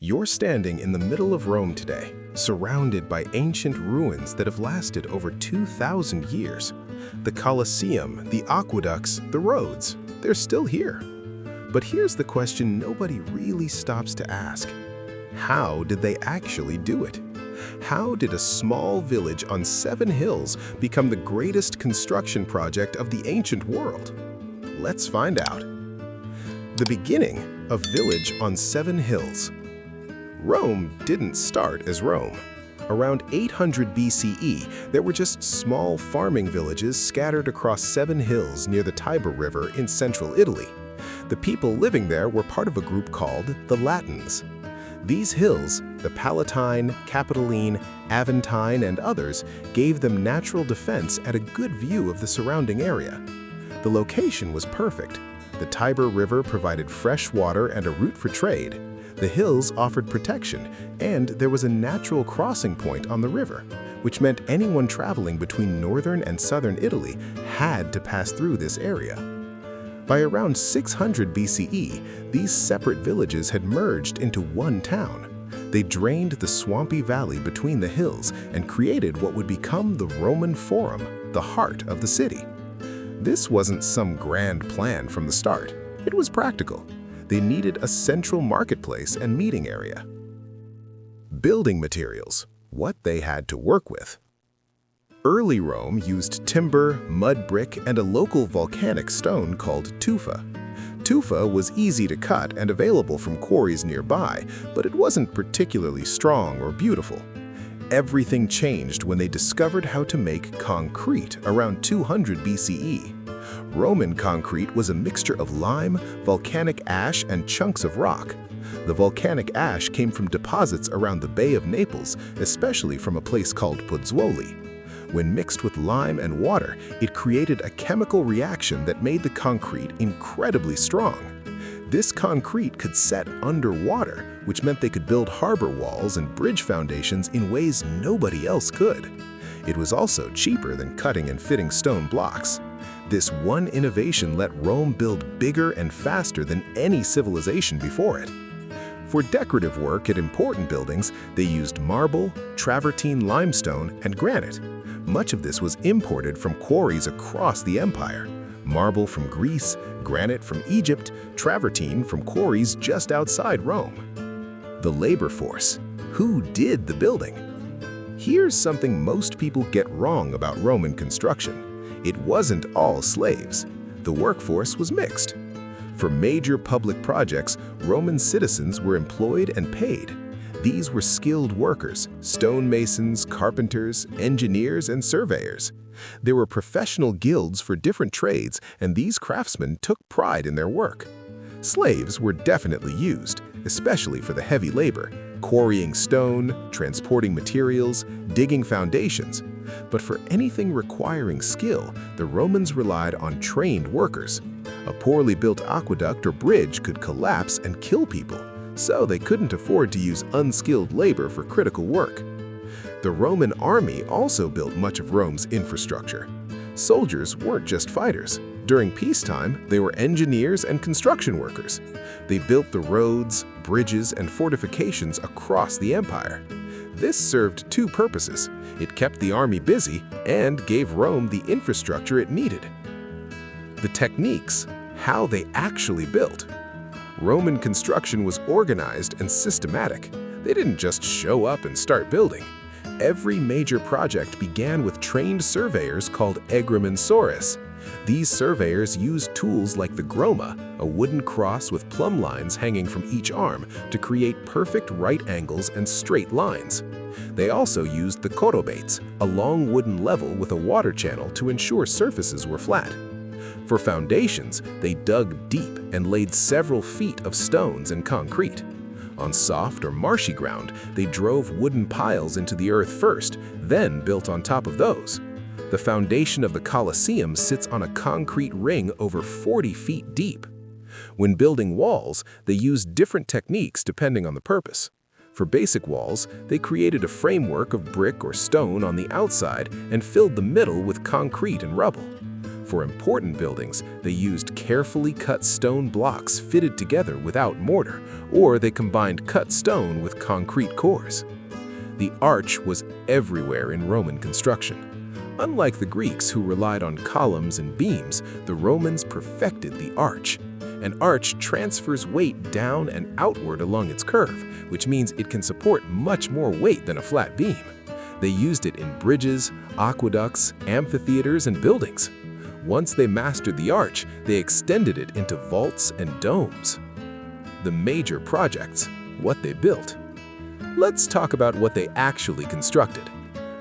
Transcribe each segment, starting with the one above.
You're standing in the middle of Rome today, surrounded by ancient ruins that have lasted over 2,000 years. The Colosseum, the aqueducts, the roads, they're still here. But here's the question nobody really stops to ask. How did they actually do it? How did a small village on 7 hills become the greatest construction project of the ancient world? Let's find out. The beginning of Village on 7 Hills. Rome didn't start as Rome. Around 800 BCE, there were just small farming villages scattered across 7 hills near the Tiber River in central Italy. The people living there were part of a group called the Latins. These hills, the Palatine, Capitoline, Aventine, and others, gave them natural defense and a good view of the surrounding area. The location was perfect. The Tiber River provided fresh water and a route for trade. The hills offered protection, and there was a natural crossing point on the river, which meant anyone traveling between northern and southern Italy had to pass through this area. By around 600 BCE, these separate villages had merged into one town. They drained the swampy valley between the hills and created what would become the Roman Forum, the heart of the city. This wasn't some grand plan from the start. It was practical. They needed a central marketplace and meeting area. Building materials, what they had to work with. Early Rome used timber, mud brick, and a local volcanic stone called tufa. Tufa was easy to cut and available from quarries nearby, but it wasn't particularly strong or beautiful. Everything changed when they discovered how to make concrete around 200 BCE. Roman concrete was a mixture of lime, volcanic ash, and chunks of rock. The volcanic ash came from deposits around the Bay of Naples, especially from a place called Pozzuoli. When mixed with lime and water, it created a chemical reaction that made the concrete incredibly strong. This concrete could set underwater, which meant they could build harbor walls and bridge foundations in ways nobody else could. It was also cheaper than cutting and fitting stone blocks. This one innovation let Rome build bigger and faster than any civilization before it. For decorative work at important buildings, they used marble, travertine limestone, and granite. Much of this was imported from quarries across the empire. Marble from Greece, granite from Egypt, travertine from quarries just outside Rome. The labor force. Who did the building? Here's something most people get wrong about Roman construction. It wasn't all slaves. The workforce was mixed. For major public projects, Roman citizens were employed and paid. These were skilled workers, stonemasons, carpenters, engineers, and surveyors. There were professional guilds for different trades, and these craftsmen took pride in their work. Slaves were definitely used, especially for the heavy labor, quarrying stone, transporting materials, digging foundations. But for anything requiring skill, the Romans relied on trained workers. A poorly built aqueduct or bridge could collapse and kill people, so they couldn't afford to use unskilled labor for critical work. The Roman army also built much of Rome's infrastructure. Soldiers weren't just fighters. During peacetime, they were engineers and construction workers. They built the roads, bridges, and fortifications across the empire. This served 2 purposes. It kept the army busy and gave Rome the infrastructure it needed. The techniques, how they actually built. Roman construction was organized and systematic. They didn't just show up and start building. Every major project began with trained surveyors called agrimensores. These surveyors used tools like the groma, a wooden cross with plumb lines hanging from each arm, to create perfect right angles and straight lines. They also used the chorobates, a long wooden level with a water channel to ensure surfaces were flat. For foundations, they dug deep and laid several feet of stones and concrete. On soft or marshy ground, they drove wooden piles into the earth first, then built on top of those. The foundation of the Colosseum sits on a concrete ring over 40 feet deep. When building walls, they used different techniques depending on the purpose. For basic walls, they created a framework of brick or stone on the outside and filled the middle with concrete and rubble. For important buildings, they used carefully cut stone blocks fitted together without mortar, or they combined cut stone with concrete cores. The arch was everywhere in Roman construction. Unlike the Greeks, who relied on columns and beams, the Romans perfected the arch. An arch transfers weight down and outward along its curve, which means it can support much more weight than a flat beam. They used it in bridges, aqueducts, amphitheaters, and buildings. Once they mastered the arch, they extended it into vaults and domes. The major projects, what they built. Let's talk about what they actually constructed.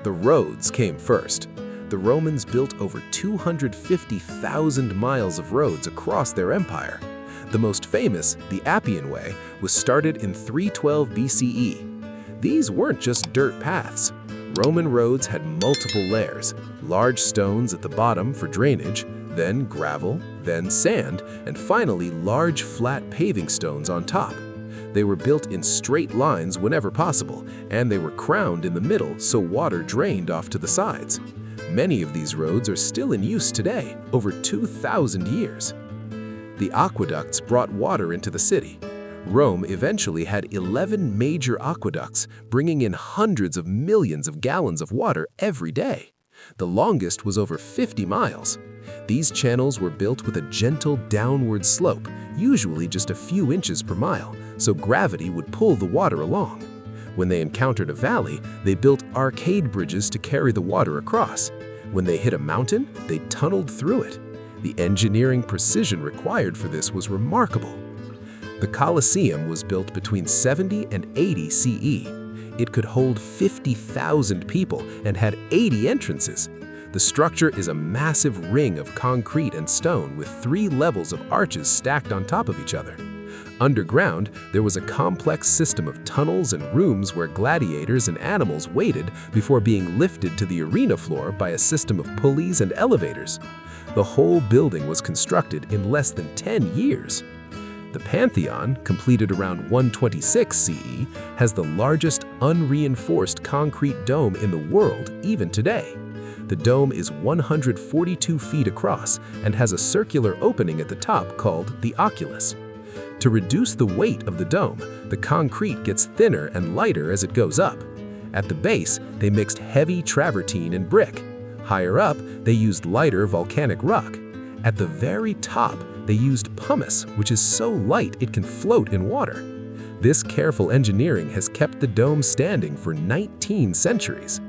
The roads came first. The Romans built over 250,000 miles of roads across their empire. The most famous, the Appian Way, was started in 312 BCE. These weren't just dirt paths. Roman roads had multiple layers, large stones at the bottom for drainage, then gravel, then sand, and finally large flat paving stones on top. They were built in straight lines whenever possible, and they were crowned in the middle so water drained off to the sides. Many of these roads are still in use today, over 2,000 years. The aqueducts brought water into the city. Rome eventually had 11 major aqueducts, bringing in hundreds of millions of gallons of water every day. The longest was over 50 miles. These channels were built with a gentle downward slope, usually just a few inches per mile, so gravity would pull the water along. When they encountered a valley, they built arcade bridges to carry the water across. When they hit a mountain, they tunneled through it. The engineering precision required for this was remarkable. The Colosseum was built between 70 and 80 CE. It could hold 50,000 people and had 80 entrances. The structure is a massive ring of concrete and stone with 3 levels of arches stacked on top of each other. Underground, there was a complex system of tunnels and rooms where gladiators and animals waited before being lifted to the arena floor by a system of pulleys and elevators. The whole building was constructed in less than 10 years. The Pantheon, completed around 126 CE, has the largest unreinforced concrete dome in the world even today. The dome is 142 feet across and has a circular opening at the top called the oculus. To reduce the weight of the dome, the concrete gets thinner and lighter as it goes up. At the base, they mixed heavy travertine and brick. Higher up, they used lighter volcanic rock. At the very top, they used pumice, which is so light it can float in water. This careful engineering has kept the dome standing for 19 centuries.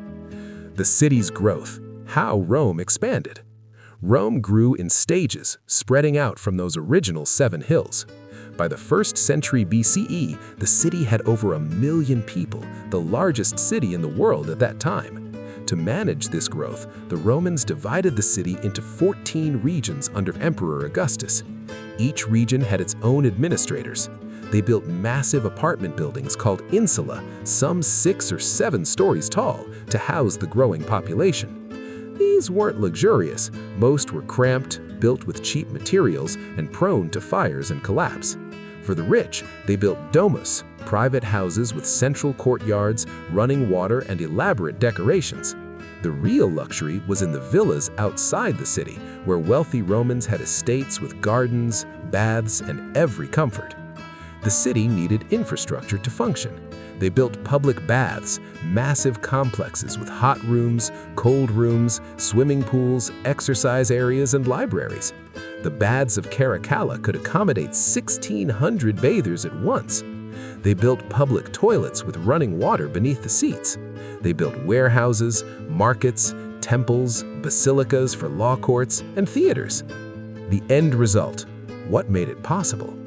The city's growth, how Rome expanded. Rome grew in stages, spreading out from those original 7 hills. By the 1st century BCE, the city had over 1 million people, the largest city in the world at that time. To manage this growth, the Romans divided the city into 14 regions under Emperor Augustus. Each region had its own administrators. They built massive apartment buildings called insula, some 6 or 7 stories tall, to house the growing population. These weren't luxurious. Most were cramped, built with cheap materials, and prone to fires and collapse. For the rich, they built domus, private houses with central courtyards, running water, and elaborate decorations. The real luxury was in the villas outside the city, where wealthy Romans had estates with gardens, baths, and every comfort. The city needed infrastructure to function. They built public baths, massive complexes with hot rooms, cold rooms, swimming pools, exercise areas, and libraries. The baths of Caracalla could accommodate 1,600 bathers at once. They built public toilets with running water beneath the seats. They built warehouses, markets, temples, basilicas for law courts, and theaters. The end result, what made it possible?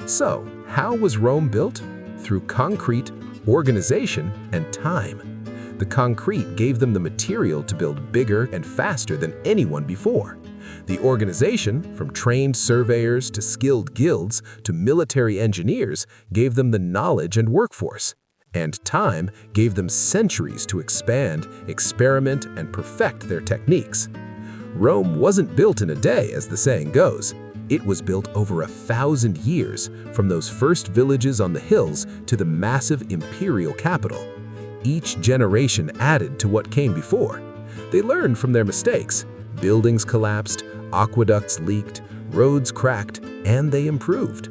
So, how was Rome built? Through concrete, organization, and time. The concrete gave them the material to build bigger and faster than anyone before. The organization, from trained surveyors to skilled guilds to military engineers, gave them the knowledge and workforce. And time gave them centuries to expand, experiment, and perfect their techniques. Rome wasn't built in a day, as the saying goes. It was built over 1,000 years, from those first villages on the hills to the massive imperial capital. Each generation added to what came before. They learned from their mistakes. Buildings collapsed, Aqueducts leaked, roads cracked, and they improved.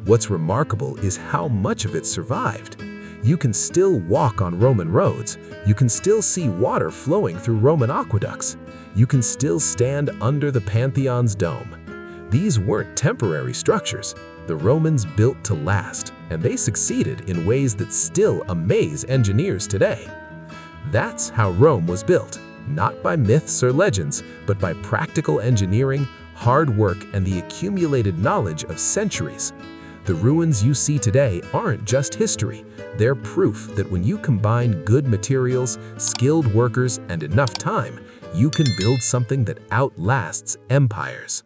What's remarkable is how much of it survived. You can still walk on Roman roads. You can still see water flowing through Roman aqueducts. You can still stand under the Pantheon's dome. These weren't temporary structures. The Romans built to last, and they succeeded in ways that still amaze engineers today. That's how Rome was built, not by myths or legends, but by practical engineering, hard work, and the accumulated knowledge of centuries. The ruins you see today aren't just history. They're proof that when you combine good materials, skilled workers, and enough time, you can build something that outlasts empires.